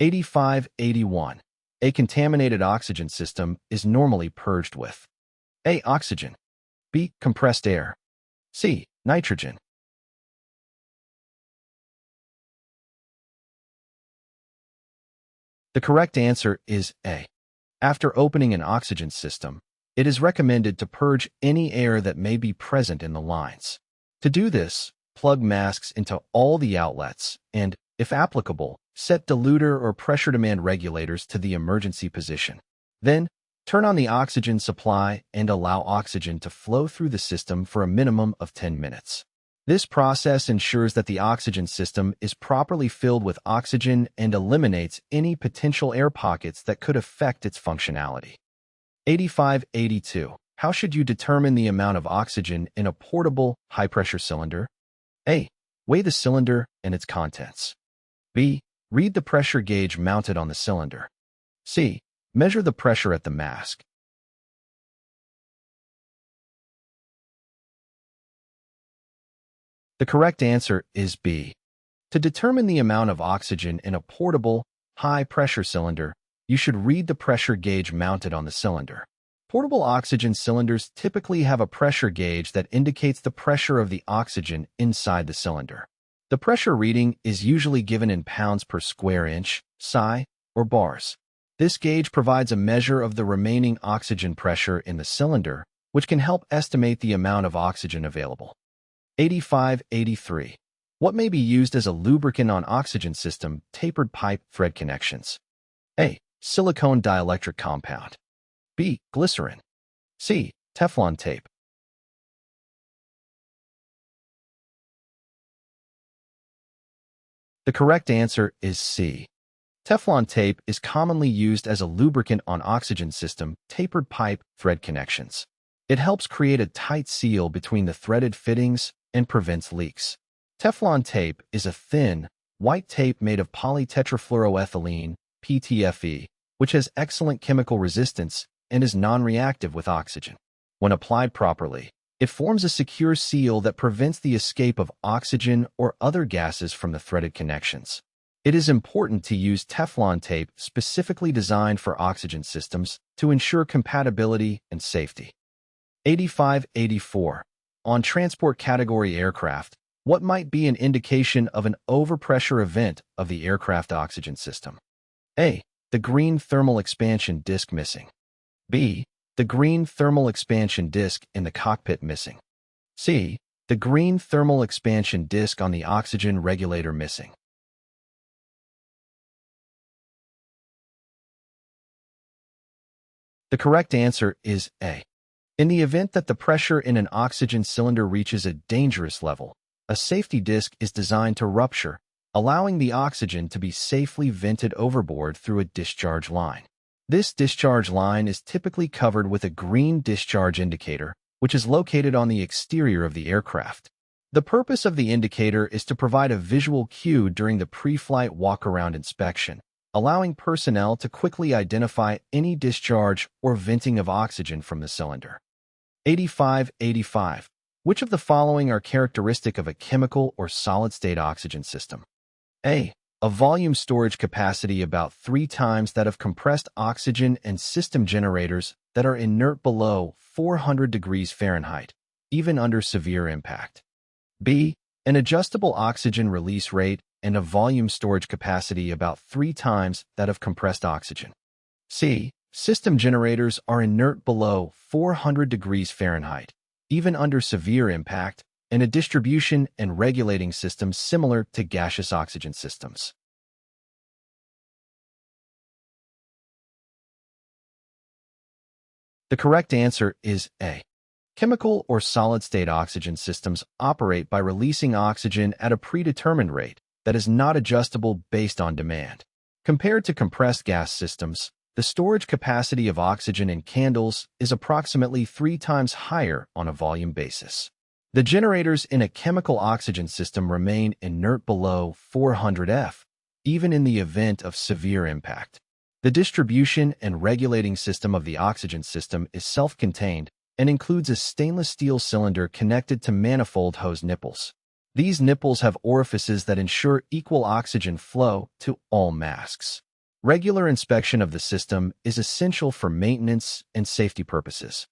8581. A contaminated oxygen system is normally purged with A. Oxygen, B. Compressed air, C. Nitrogen. The correct answer is A. After opening an oxygen system, it is recommended to purge any air that may be present in the lines. To do this, plug masks into all the outlets and, if applicable, set diluter or pressure demand regulators to the emergency position. Then, turn on the oxygen supply and allow oxygen to flow through the system for a minimum of 10 minutes. This process ensures that the oxygen system is properly filled with oxygen and eliminates any potential air pockets that could affect its functionality. 8582. How should you determine the amount of oxygen in a portable, high-pressure cylinder? A. Weigh the cylinder and its contents. B. Read the pressure gauge mounted on the cylinder. C. Measure the pressure at the mask. The correct answer is B. To determine the amount of oxygen in a portable, high-pressure cylinder, you should read the pressure gauge mounted on the cylinder. Portable oxygen cylinders typically have a pressure gauge that indicates the pressure of the oxygen inside the cylinder. The pressure reading is usually given in pounds per square inch, psi, or bars. This gauge provides a measure of the remaining oxygen pressure in the cylinder, which can help estimate the amount of oxygen available. 8583. What may be used as a lubricant on oxygen system tapered pipe thread connections? A. Silicone dielectric compound. B. Glycerin. C. Teflon tape. The correct answer is C. Teflon tape is commonly used as a lubricant on oxygen system tapered pipe thread connections. It helps create a tight seal between the threaded fittings and prevents leaks. Teflon tape is a thin, white tape made of polytetrafluoroethylene, PTFE, which has excellent chemical resistance and is non-reactive with oxygen. When applied properly, it forms a secure seal that prevents the escape of oxygen or other gases from the threaded connections. It is important to use Teflon tape specifically designed for oxygen systems to ensure compatibility and safety. 8584. On transport category aircraft, what might be an indication of an overpressure event of the aircraft oxygen system? A. The green thermal expansion disc missing. B. The green thermal expansion disc in the cockpit missing. C. The green thermal expansion disc on the oxygen regulator missing. The correct answer is A. In the event that the pressure in an oxygen cylinder reaches a dangerous level, a safety disc is designed to rupture, allowing the oxygen to be safely vented overboard through a discharge line. This discharge line is typically covered with a green discharge indicator, which is located on the exterior of the aircraft. The purpose of the indicator is to provide a visual cue during the pre-flight walk-around inspection, allowing personnel to quickly identify any discharge or venting of oxygen from the cylinder. 8585. Which of the following are characteristic of a chemical or solid-state oxygen system? A. A volume storage capacity about 3 times that of compressed oxygen and system generators that are inert below 400 degrees Fahrenheit, even under severe impact. B. An adjustable oxygen release rate and a volume storage capacity about 3 times that of compressed oxygen. C. System generators are inert below 400 degrees Fahrenheit, even under severe impact, and a distribution and regulating system similar to gaseous oxygen systems. The correct answer is A. Chemical or solid-state oxygen systems operate by releasing oxygen at a predetermined rate that is not adjustable based on demand. Compared to compressed gas systems, the storage capacity of oxygen in candles is approximately 3 times higher on a volume basis. The generators in a chemical oxygen system remain inert below 400 F, even in the event of severe impact. The distribution and regulating system of the oxygen system is self-contained and includes a stainless steel cylinder connected to manifold hose nipples. These nipples have orifices that ensure equal oxygen flow to all masks. Regular inspection of the system is essential for maintenance and safety purposes.